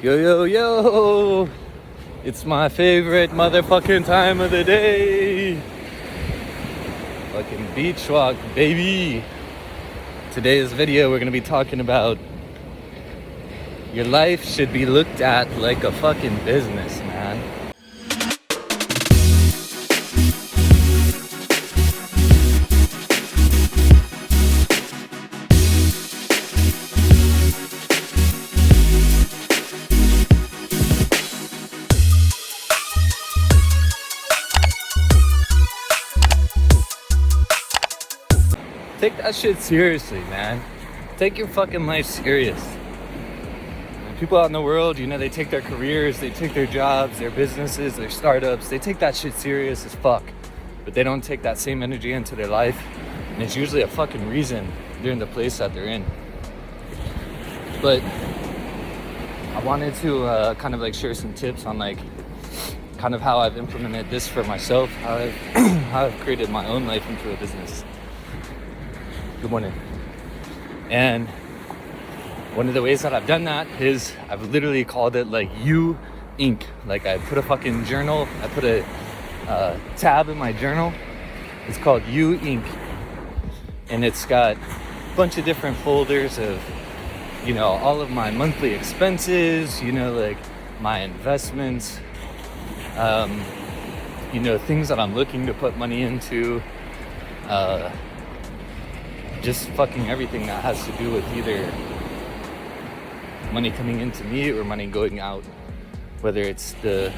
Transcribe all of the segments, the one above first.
Yo, yo, yo! It's my favorite motherfucking time of the day! Fucking beach walk, baby! Today's video, we're gonna be talking about your life should be looked at like a fucking business, man. Take that shit seriously, man. Take your fucking life serious. And people out in the world, they take their careers, they take their jobs, their businesses, their startups, they take that shit serious as fuck. But they don't take that same energy into their life. And it's usually a fucking reason they're in the place that they're in. But I wanted to kind of share some tips on kind of how I've implemented this for myself, how I've created my own life into a business. Good morning. And one of the ways that I've done that is I've literally called it You Ink. I put a fucking journal, I put a tab in my journal. It's called You Ink. And it's got a bunch of different folders of, all of my monthly expenses, my investments, things that I'm looking to put money into, just fucking everything that has to do with either money coming into me or money going out, whether it's the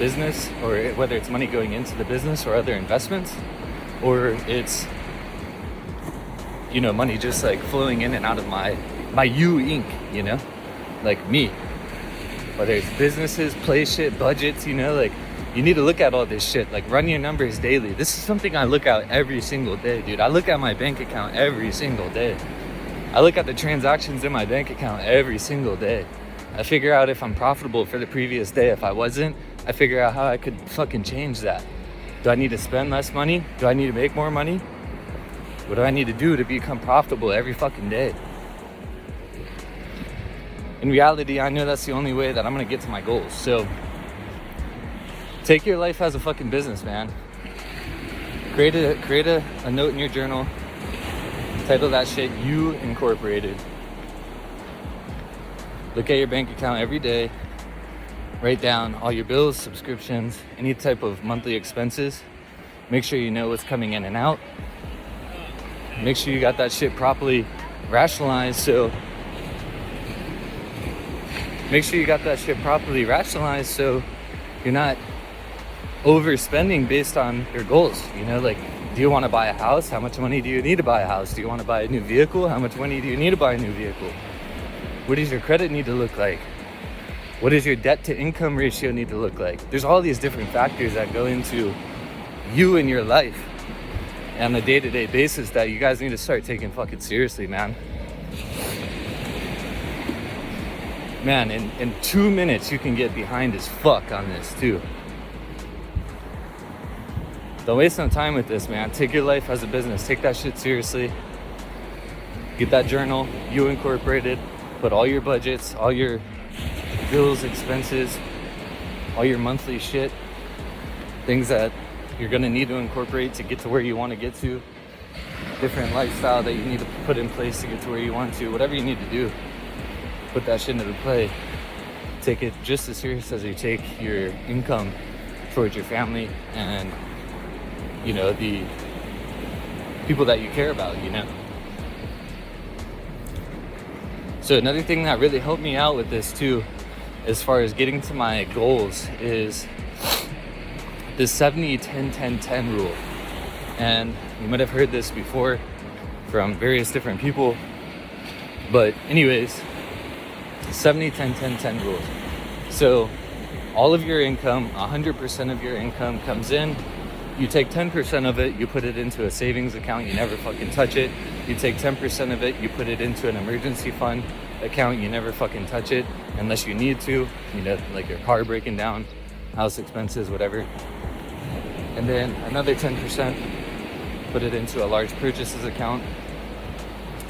business or whether it's money going into the business or other investments, or it's money just flowing in and out of my You Ink, me, whether it's businesses, play shit, budgets, you need to look at all this shit, run your numbers daily. This is something I look at every single day, dude. I look at my bank account every single day. I look at the transactions in my bank account every single day. I figure out if I'm profitable for the previous day. If I wasn't, I figure out how I could fucking change that. Do I need to spend less money? Do I need to make more money? What do I need to do to become profitable every fucking day? In reality, I know that's the only way that I'm gonna get to my goals. So take your life as a fucking business, man. Create a note in your journal. Title that shit You Incorporated. Look at your bank account every day. Write down all your bills, subscriptions, any type of monthly expenses. Make sure you know what's coming in and out. Make sure you got that shit properly rationalized so you're not overspending based on your goals. Do you want to buy a house? How much money do you need to buy a house? Do you want to buy a new vehicle? How much money do you need to buy a new vehicle? What does your credit need to look like? What does your debt to income ratio need to look like? There's all these different factors that go into you and your life on a day-to-day basis that you guys need to start taking fucking seriously, man. Man, in 2 minutes you can get behind as fuck on this too. Don't waste no time with this, man. Take your life as a business. Take that shit seriously. Get that journal, You Incorporated. Put all your budgets, all your bills, expenses, all your monthly shit, things that you're gonna need to incorporate to get to where you want to get to, different lifestyle that you need to put in place to get to where you want to, whatever you need to do, put that shit into play. Take it just as serious as you take your income towards your family and the people that you care about, So another thing that really helped me out with this too, as far as getting to my goals, is the 70-10-10-10 rule. And you might have heard this before from various different people, but anyways, 70-10-10-10 rule. So all of your income, 100% of your income comes in. You take 10% of it, you put it into a savings account, you never fucking touch it. You take 10% of it, you put it into an emergency fund account, you never fucking touch it unless you need to, your car breaking down, house expenses, whatever. And then another 10%, put it into a large purchases account,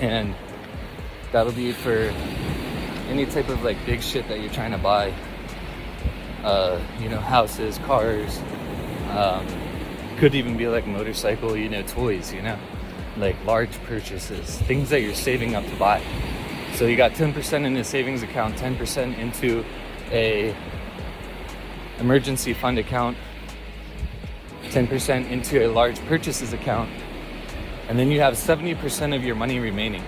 and that'll be for any type of like big shit that you're trying to buy, houses, cars, could even be like motorcycle, toys, like large purchases, things that you're saving up to buy. So you got 10% in a savings account, 10% into a emergency fund account, 10% into a large purchases account, and then you have 70% of your money remaining.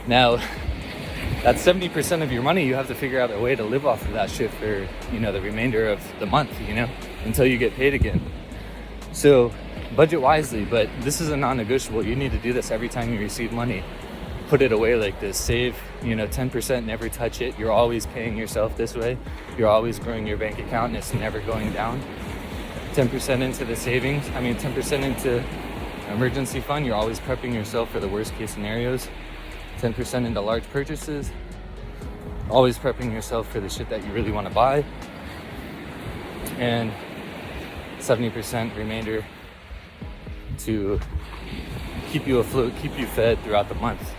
Now, that 70% of your money, you have to figure out a way to live off of that shit for, the remainder of the month, until you get paid again. So budget wisely, but this is a non-negotiable. You need to do this every time you receive money. Put it away like this. Save, 10%, never touch it. You're always paying yourself this way. You're always growing your bank account and it's never going down. 10% into the savings, 10% into emergency fund. You're always prepping yourself for the worst case scenarios. 10% into large purchases. Always prepping yourself for the shit that you really want to buy. And 70% remainder to keep you afloat, keep you fed throughout the month.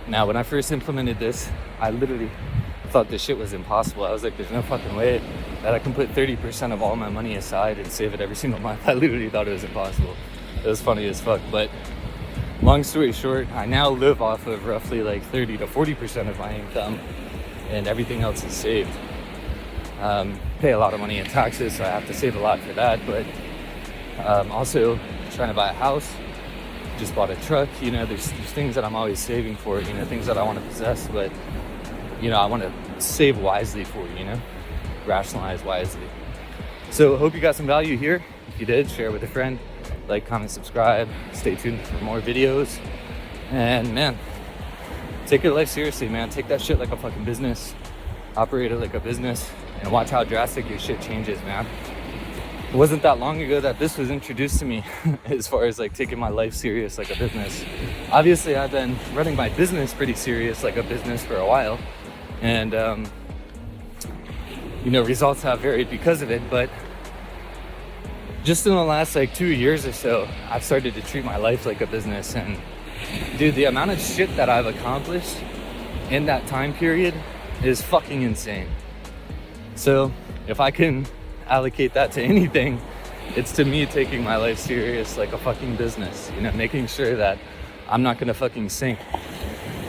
Now, when I first implemented this, I literally thought this shit was impossible. I was like, there's no fucking way that I can put 30% of all my money aside and save it every single month. I literally thought it was impossible. It was funny as fuck. But long story short, I now live off of roughly like 30 to 40% of my income, and everything else is saved. Pay a lot of money in taxes, so I have to save a lot for that. But also trying to buy a house, just bought a truck. There's things that I'm always saving for, things that I want to possess, but I want to save wisely for, rationalize wisely. So hope you got some value here. If you did, share with a friend, like, comment, subscribe, stay tuned for more videos. And man, take your life seriously, man. Take that shit like a fucking business, operate it like a business, and watch how drastic your shit changes, man. It wasn't that long ago that this was introduced to me as far as like taking my life serious like a business. Obviously, I've been running my business pretty serious like a business for a while, and results have varied because of it. But just in the last like 2 years or so, I've started to treat my life like a business. And dude, the amount of shit that I've accomplished in that time period is fucking insane. So if I can allocate that to anything, it's to me taking my life serious like a fucking business, making sure that I'm not gonna fucking sink.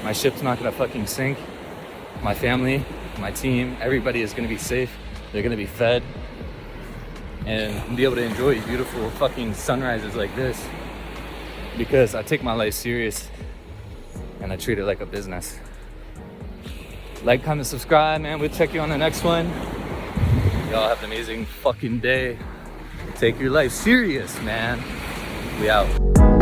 My ship's not gonna fucking sink. My family, my team, everybody is gonna be safe. They're gonna be fed and be able to enjoy beautiful fucking sunrises like this, because I take my life serious and I treat it like a business. Like, comment, subscribe, man. We'll check you on the next one. Y'all have an amazing fucking day. Take your life serious, man. We out.